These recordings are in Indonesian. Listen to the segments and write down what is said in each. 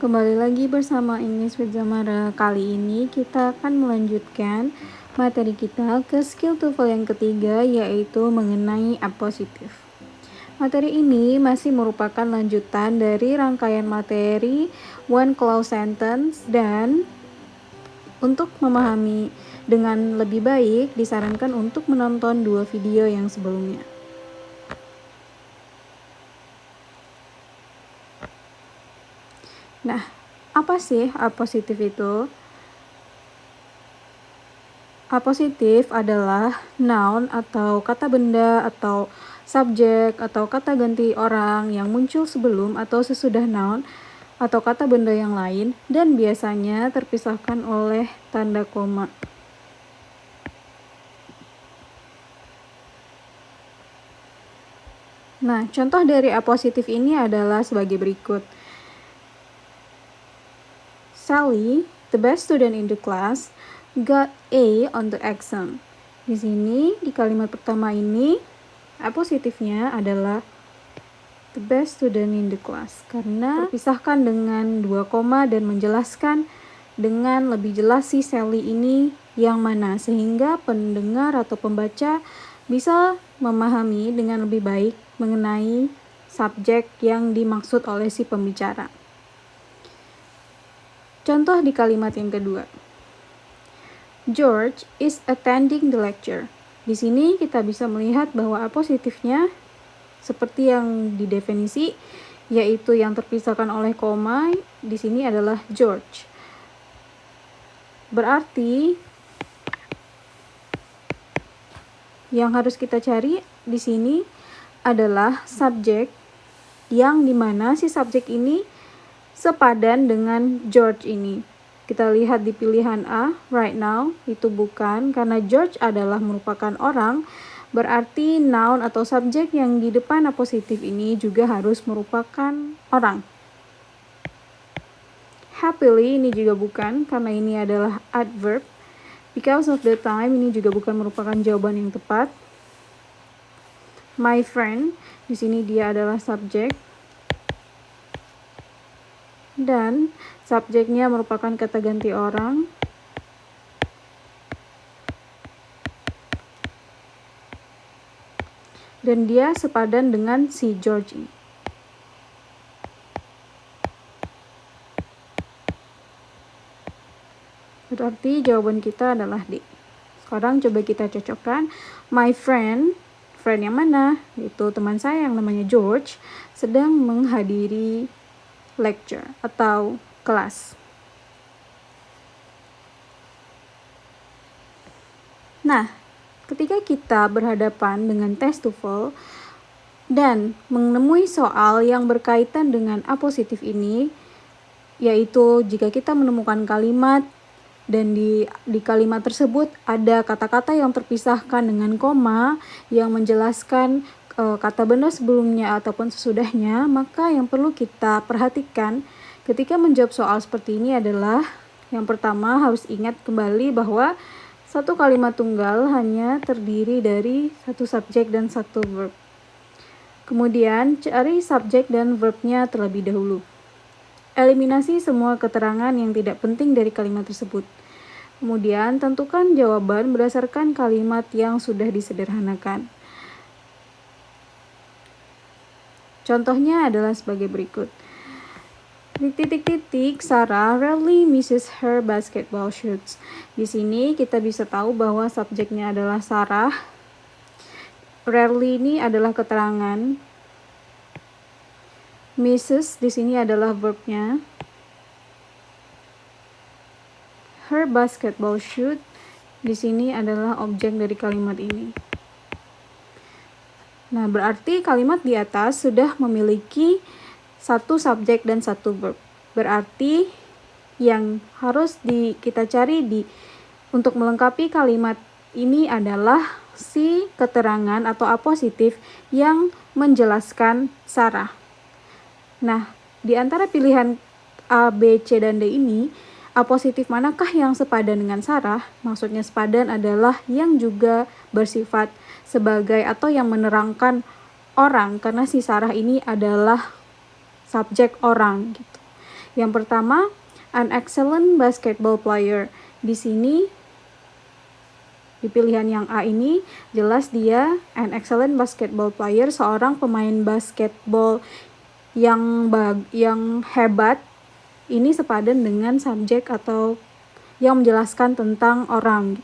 Kembali lagi bersama English with Zamara. Kali ini kita akan melanjutkan materi kita ke skill TOEFL yang ketiga, yaitu mengenai appositif. Materi ini masih merupakan lanjutan dari rangkaian materi one clause sentence, dan untuk memahami dengan lebih baik disarankan untuk menonton 2 video yang sebelumnya. Nah, apa sih appositif itu? Appositif adalah noun atau kata benda atau subjek atau kata ganti orang yang muncul sebelum atau sesudah noun atau kata benda yang lain, dan biasanya terpisahkan oleh tanda koma. Nah, contoh dari appositif ini adalah sebagai berikut. Sally, the best student in the class, got A on the exam. Di sini, di kalimat pertama ini, appositifnya adalah the best student in the class, karena terpisahkan dengan 2 koma dan menjelaskan dengan lebih jelas si Sally ini yang mana, sehingga pendengar atau pembaca bisa memahami dengan lebih baik mengenai subjek yang dimaksud oleh si pembicara. Contoh di kalimat yang kedua. George is attending the lecture. Di sini kita bisa melihat bahwa appositifnya seperti yang didefinisi, yaitu yang terpisahkan oleh koma, di sini adalah George. Berarti yang harus kita cari di sini adalah subjek yang dimana si subjek ini sepadan dengan George ini. Kita lihat di pilihan A, right now, itu bukan, karena George adalah merupakan orang, berarti noun atau subjek yang di depan appositif ini juga harus merupakan orang. Happily ini juga bukan, karena ini adalah adverb. Because of the time ini juga bukan merupakan jawaban yang tepat. My friend, di sini dia adalah subjek. Dan subjeknya merupakan kata ganti orang. Dan dia sepadan dengan si George ini. Berarti jawaban kita adalah D. Sekarang coba kita cocokkan. My friend yang mana? Itu teman saya yang namanya George sedang menghadiri lecture atau kelas. Nah, ketika kita berhadapan dengan tes TOEFL dan menemui soal yang berkaitan dengan appositif ini, yaitu jika kita menemukan kalimat dan di kalimat tersebut ada kata-kata yang terpisahkan dengan koma yang menjelaskan kata benda sebelumnya ataupun sesudahnya, maka yang perlu kita perhatikan ketika menjawab soal seperti ini adalah yang pertama harus ingat kembali bahwa satu kalimat tunggal hanya terdiri dari satu subjek dan satu verb. Kemudian cari subjek dan verbnya terlebih dahulu. Eliminasi semua keterangan yang tidak penting dari kalimat tersebut. Kemudian tentukan jawaban berdasarkan kalimat yang sudah disederhanakan. Contohnya adalah sebagai berikut. Sarah rarely misses her basketball shoots. Di sini kita bisa tahu bahwa subjeknya adalah Sarah. Rarely ini adalah keterangan. Misses di sini adalah verbnya. Her basketball shoot di sini adalah objek dari kalimat ini. Nah, berarti kalimat di atas sudah memiliki satu subjek dan satu verb. Berarti yang harus kita cari untuk melengkapi kalimat ini adalah si keterangan atau appositif yang menjelaskan Sarah. Nah, di antara pilihan A, B, C, dan D ini, appositif manakah yang sepadan dengan Sarah? Maksudnya sepadan adalah yang juga bersifat sebagai atau yang menerangkan orang, karena si Sarah ini adalah subjek orang gitu. Yang pertama, an excellent basketball player. Di sini di pilihan yang A ini jelas dia an excellent basketball player, seorang pemain basketball yang hebat. Ini sepadan dengan subjek atau yang menjelaskan tentang orang.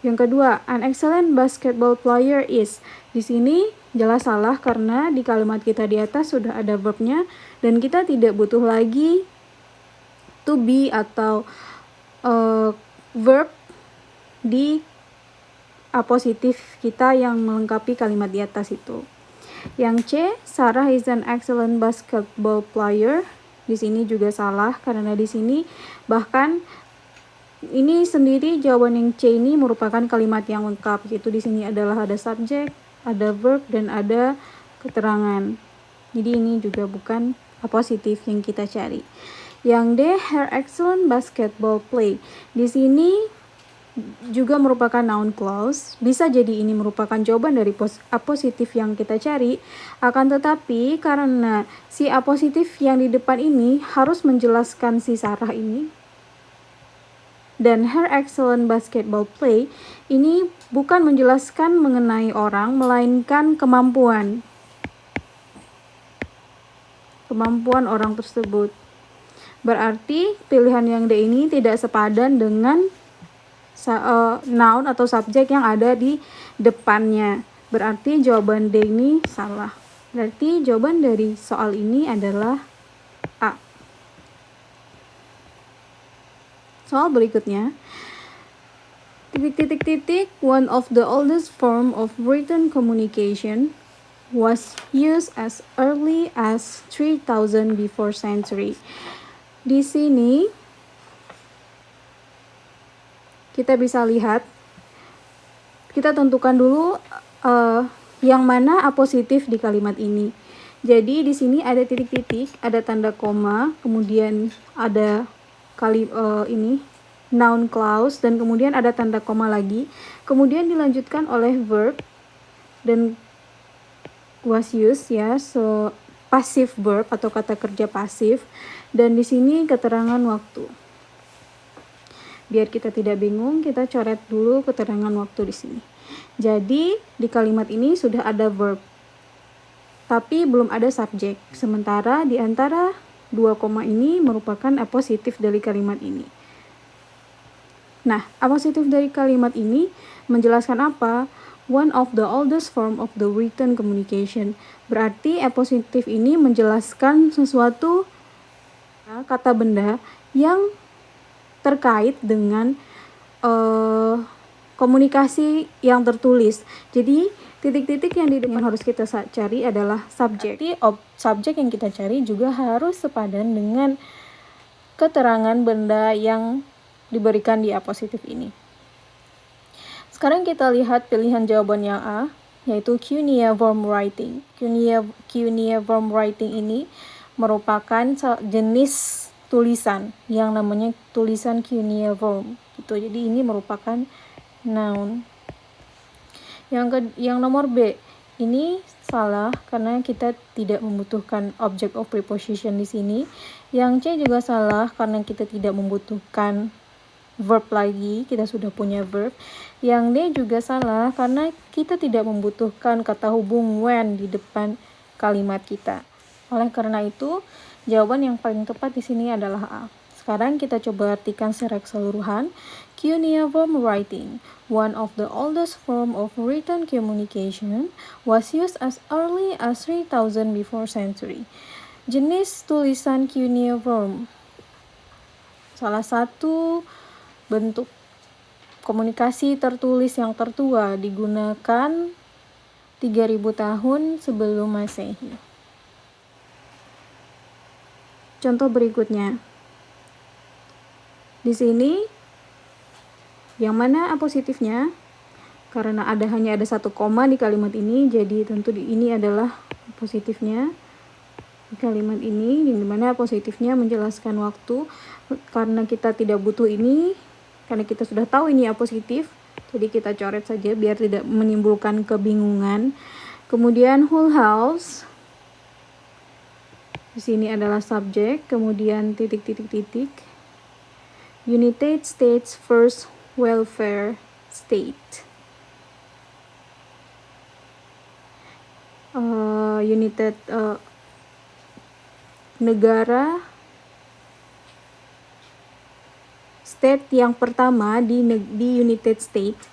Yang kedua, an excellent basketball player is. Di sini jelas salah karena di kalimat kita di atas sudah ada verbnya dan kita tidak butuh lagi to be atau verb di apositif kita yang melengkapi kalimat di atas itu. Yang C, Sarah is an excellent basketball player. Di sini juga salah karena di sini bahkan ini sendiri jawaban yang C ini merupakan kalimat yang lengkap, yaitu di sini adalah ada subjek, ada verb dan ada keterangan. Jadi ini juga bukan apositif yang kita cari. Yang D, her excellent basketball play. Di sini juga merupakan noun clause. Bisa jadi ini merupakan jawaban dari apositif yang kita cari. Akan tetapi karena si apositif yang di depan ini harus menjelaskan si Sarah ini, dan her excellent basketball play ini bukan menjelaskan mengenai orang, melainkan kemampuan orang tersebut. Berarti pilihan yang D ini tidak sepadan dengan noun atau subjek yang ada di depannya. Berarti jawaban D ini salah. Berarti jawaban dari soal ini adalah A. Soal berikutnya, one of the oldest form of written communication was used as early as 3000 before century. Di sini kita bisa lihat, kita tentukan dulu yang mana apositif di kalimat ini. Jadi di sini ada titik-titik, ada tanda koma, kemudian ada ini noun clause dan kemudian ada tanda koma lagi, kemudian dilanjutkan oleh verb dan was used ya, so passive verb atau kata kerja pasif, dan di sini keterangan waktu. Biar kita tidak bingung, kita coret dulu keterangan waktu di sini. Jadi di kalimat ini sudah ada verb tapi belum ada subjek, sementara di antara dua koma ini merupakan apositif dari kalimat ini. Nah, apositif dari kalimat ini menjelaskan apa? One of the oldest form of the written communication. Berarti apositif ini menjelaskan sesuatu, kata benda yang terkait dengan komunikasi yang tertulis. Jadi titik-titik yang harus kita cari adalah subjek. Jadi subjek yang kita cari juga harus sepadan dengan keterangan benda yang diberikan di apositif ini. Sekarang kita lihat pilihan jawaban yang A, yaitu cuneiform writing. Cuneiform writing ini merupakan jenis tulisan yang namanya tulisan cuneiform. Gitu. Jadi ini merupakan noun. Yang nomor B, ini salah karena kita tidak membutuhkan object of preposition di sini. Yang C juga salah karena kita tidak membutuhkan verb lagi, kita sudah punya verb. Yang D juga salah karena kita tidak membutuhkan kata hubung when di depan kalimat kita. Oleh karena itu, jawaban yang paling tepat di sini adalah A. Sekarang kita coba artikan secara keseluruhan. Cuneiform writing, one of the oldest form of written communication, was used as early as 3000 before century. Jenis tulisan cuneiform, salah satu bentuk komunikasi tertulis yang tertua, digunakan 3000 tahun sebelum Masehi. Contoh berikutnya. Di sini yang mana apositifnya? Karena hanya ada satu koma di kalimat ini, jadi tentu ini adalah positifnya di kalimat ini, di mana positifnya menjelaskan waktu. Karena kita tidak butuh ini, karena kita sudah tahu ini apositif, Jadi kita coret saja biar tidak menimbulkan kebingungan. Kemudian whole house. Di sini adalah subjek, kemudian titik-titik-titik. United States First Welfare State. Negara state yang pertama di United States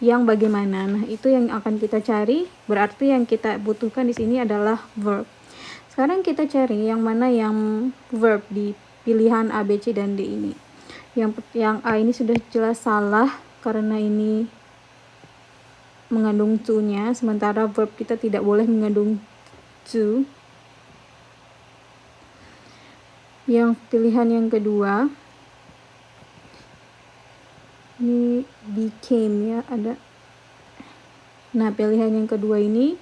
yang bagaimana. Nah, itu yang akan kita cari. Berarti yang kita butuhkan di sini adalah verb. Sekarang kita cari yang mana yang verb di pilihan A, B, C, dan D ini. Yang A ini sudah jelas salah karena ini mengandung to-nya, sementara verb kita tidak boleh mengandung to. Yang pilihan yang kedua, ini became ya, ada. Nah, pilihan yang kedua ini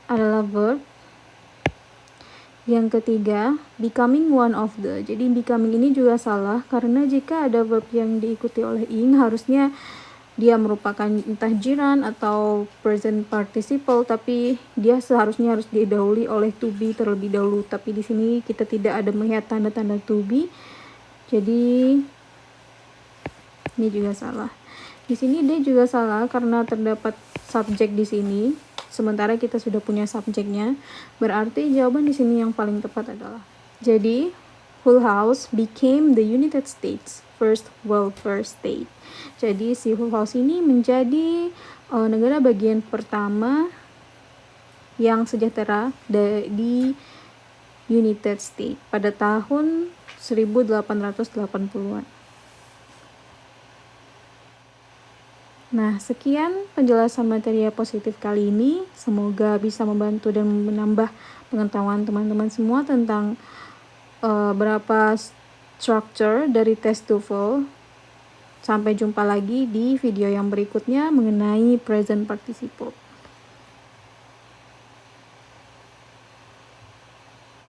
adalah verb. Yang ketiga, becoming one of the. Jadi becoming ini juga salah karena jika ada verb yang diikuti oleh ing, harusnya dia merupakan entah jiran atau present participle, tapi dia seharusnya harus didahului oleh to be terlebih dahulu. Tapi di sini kita tidak ada melihat tanda-tanda to be. Jadi ini juga salah. Di sini dia juga salah karena terdapat subjek di sini. Sementara kita sudah punya subjeknya, berarti jawaban di sini yang paling tepat adalah. Jadi, whole house became the United States first welfare state. Jadi, si whole house ini menjadi negara bagian pertama yang sejahtera di United States pada tahun 1880-an. Nah, sekian penjelasan materi positif kali ini. Semoga bisa membantu dan menambah pengetahuan teman-teman semua tentang berapa structure dari tes TOEFL. Sampai jumpa lagi di video yang berikutnya mengenai present participle.